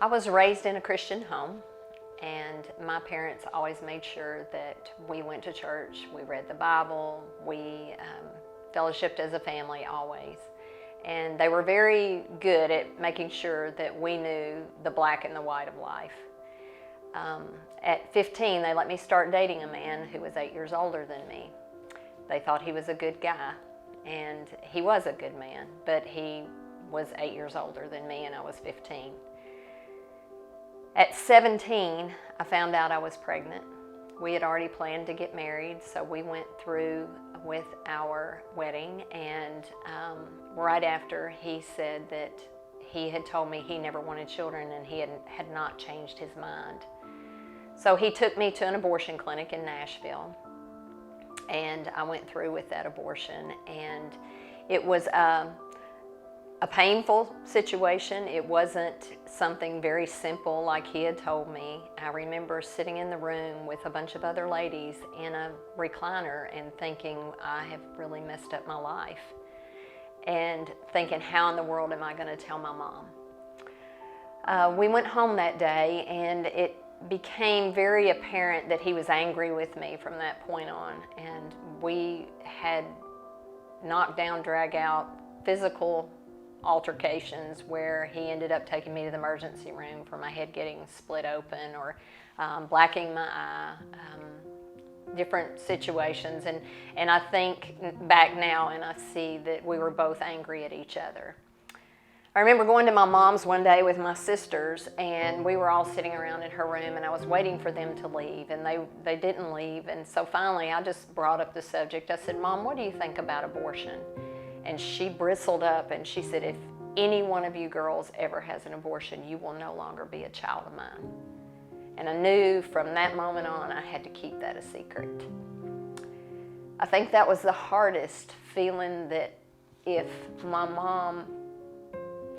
I was raised in a Christian home, and my parents always made sure that we went to church, we read the Bible, we fellowshipped as a family always. And they were very good at making sure that we knew the black and the white of life. At 15, they let me start dating a man who was 8 years older than me. They thought he was a good guy, and he was a good man, but he was 8 years older than me, and I was 15. At 17, I found out I was pregnant. We had already planned to get married, so we went through with our wedding, and right after, he said that he had told me he never wanted children, and he had not changed his mind. So he took me to an abortion clinic in Nashville, and I went through with that abortion, and it was a painful situation. It wasn't something very simple like he had told me. I remember sitting in the room with a bunch of other ladies in a recliner and thinking, I have really messed up my life, and thinking, how in the world am I going to tell my mom? We went home that day, and it became very apparent that he was angry with me from that point on, and we had knocked down, drag out physical altercations where he ended up taking me to the emergency room for my head getting split open, or blacking my eye, different situations. And I think back now and I see that we were both angry at each other. I remember going to my mom's one day with my sisters, and we were all sitting around in her room, and I was waiting for them to leave, and they didn't leave. And so finally I just brought up the subject. I said, Mom, what do you think about abortion? And she bristled up and she said, if any one of you girls ever has an abortion, you will no longer be a child of mine. And I knew from that moment on I had to keep that a secret. I think that was the hardest feeling, that if my mom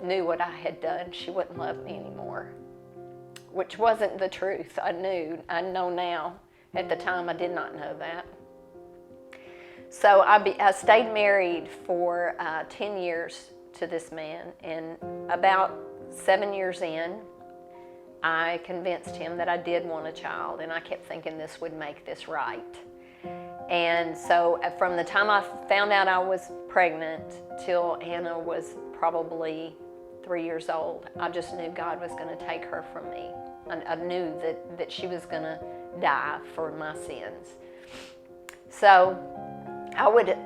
knew what I had done, she wouldn't love me anymore, which wasn't the truth. I know now. At the time, I did not know that. So I stayed married for 10 years to this man, and about 7 years in, I convinced him that I did want a child, and I kept thinking this would make this right. And so from the time I found out I was pregnant till Anna was probably 3 years old, I just knew God was going to take her from me. I knew that she was going to die for my sins. So I would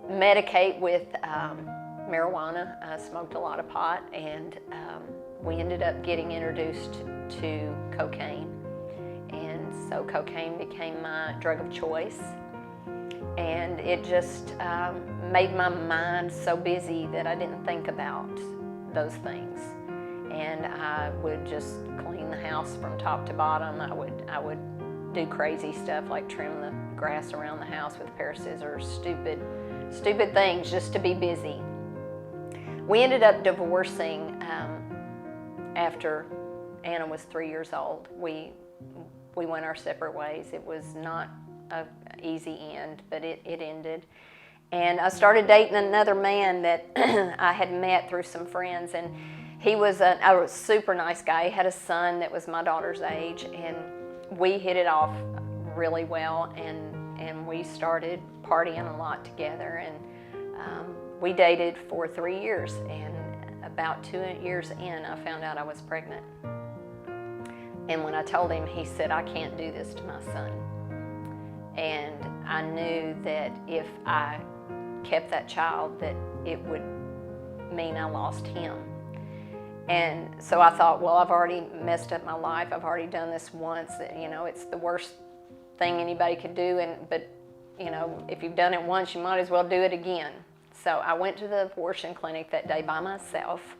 medicate with marijuana. I smoked a lot of pot, and we ended up getting introduced to cocaine. And so cocaine became my drug of choice. And it just made my mind so busy that I didn't think about those things. And I would just clean the house from top to bottom. I would do crazy stuff like trim the grass around the house with a pair of scissors, stupid things just to be busy. We ended up divorcing after Anna was 3 years old. We went our separate ways. It was not an easy end, but it ended. And I started dating another man that I had met through some friends, and he was a super nice guy. He had a son that was my daughter's age, and we hit it off really well, and we started partying a lot together, and we dated for 3 years, and about 2 years in, I found out I was pregnant. And when I told him, he said, I can't do this to my son. And I knew that if I kept that child, that it would mean I lost him. And so I thought, well, I've already messed up my life. I've already done this once. It's the worst thing anybody could do. But if you've done it once, you might as well do it again. So I went to the abortion clinic that day by myself,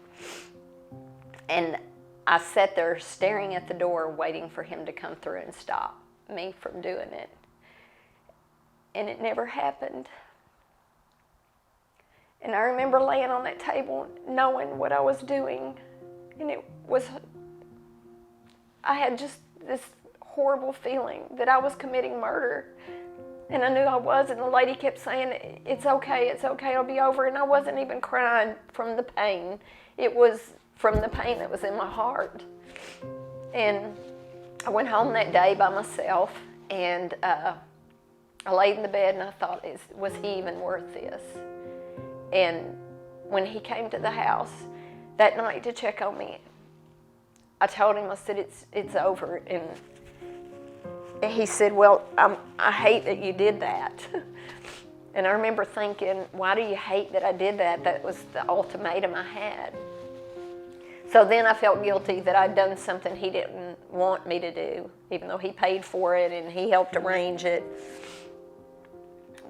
and I sat there staring at the door, waiting for him to come through and stop me from doing it. And it never happened. And I remember laying on that table, knowing what I was doing. And I had just this horrible feeling that I was committing murder. And I knew I was, and the lady kept saying, it's okay, it'll be over. And I wasn't even crying from the pain. It was from the pain that was in my heart. And I went home that day by myself, and I laid in the bed and I thought, was he even worth this? And when he came to the house that night to check on me, I told him, I said, it's over. And he said, well, I hate that you did that. And I remember thinking, why do you hate that I did that? That was the ultimatum I had. So then I felt guilty that I'd done something he didn't want me to do, even though he paid for it and he helped arrange it.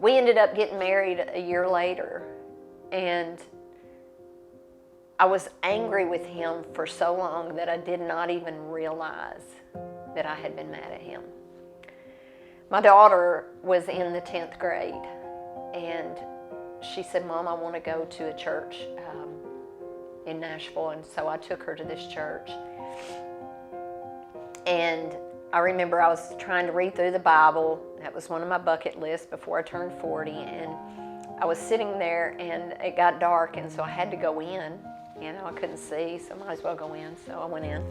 We ended up getting married a year later, and I was angry with him for so long that I did not even realize that I had been mad at him. My daughter was in the 10th grade, and she said, Mom, I want to go to a church in Nashville. And so I took her to this church. And I remember I was trying to read through the Bible. That was one of my bucket lists before I turned 40. And I was sitting there, and it got dark, and so I had to go in. You know, I couldn't see, so I might as well go in. So I went in.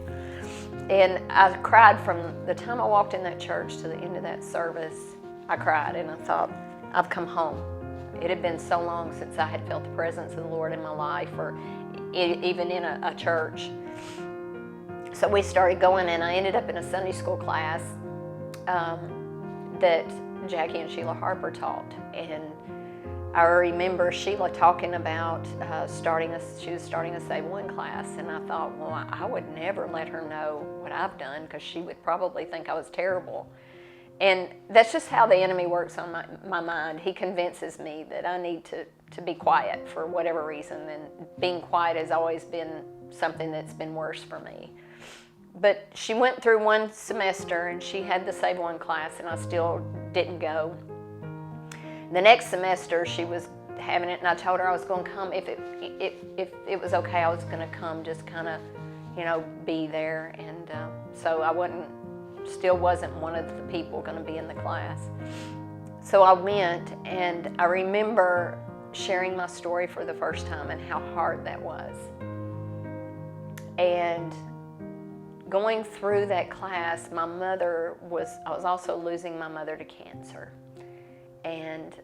And I cried from the time I walked in that church to the end of that service. I cried, and I thought, I've come home. It had been so long since I had felt the presence of the Lord in my life, or even in a church. So we started going, and I ended up in a Sunday school class that Jackie and Sheila Harper taught. And I remember Sheila talking about she was starting a SaveOne class, and I thought, well, I would never let her know what I've done, because she would probably think I was terrible. And that's just how the enemy works on my mind. He convinces me that I need to be quiet for whatever reason, and being quiet has always been something that's been worse for me. But she went through one semester, and she had the SaveOne class, and I still didn't go. The next semester, she was having it, and I told her I was going to come. If it was okay, I was going to come, just kind of, be there. And so I still wasn't one of the people going to be in the class. So I went, and I remember sharing my story for the first time and how hard that was. And going through that class, I was also losing my mother to cancer. And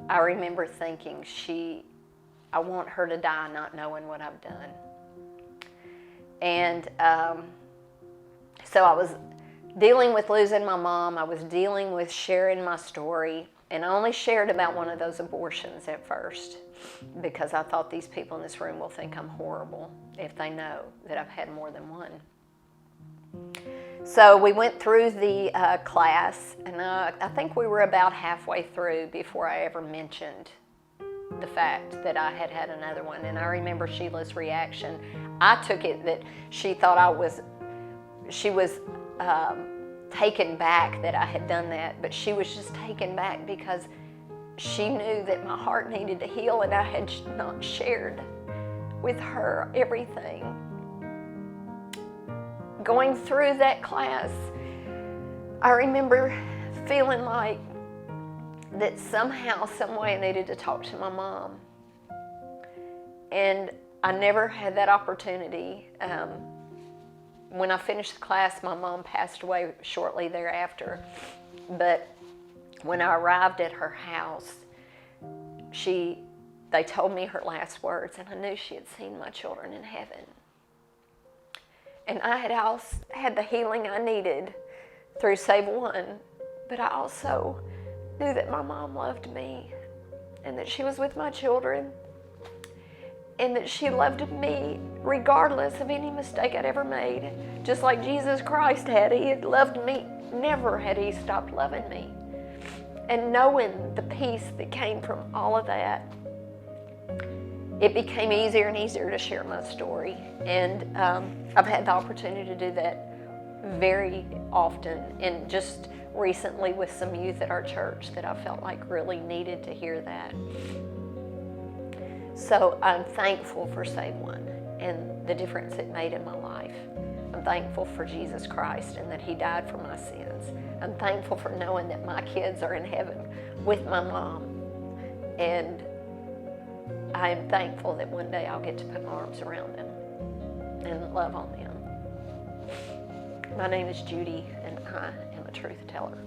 I remember thinking, I want her to die not knowing what I've done. And so I was dealing with losing my mom. I was dealing with sharing my story. And I only shared about one of those abortions at first, because I thought these people in this room will think I'm horrible if they know that I've had more than one. So we went through the class, and I think we were about halfway through before I ever mentioned the fact that I had had another one. And I remember Sheila's reaction. I took it that she thought she was taken back that I had done that, but she was just taken back because she knew that my heart needed to heal, and I had not shared with her everything. Going through that class, I remember feeling like that somehow, some way I needed to talk to my mom. And I never had that opportunity. When I finished the class, my mom passed away shortly thereafter. But when I arrived at her house, they told me her last words, and I knew she had seen my children in heaven. And I had the healing I needed through SaveOne, but I also knew that my mom loved me, and that she was with my children, and that she loved me regardless of any mistake I'd ever made. Just like Jesus Christ had. He had loved me. Never had he stopped loving me. And knowing the peace that came from all of that, it became easier and easier to share my story. And I've had the opportunity to do that very often, and just recently with some youth at our church that I felt like really needed to hear that. So I'm thankful for SaveOne and the difference it made in my life. I'm thankful for Jesus Christ and that he died for my sins. I'm thankful for knowing that my kids are in heaven with my mom. And I am thankful that one day I'll get to put my arms around them. and love on them. My name is Judy, and I am a truth teller.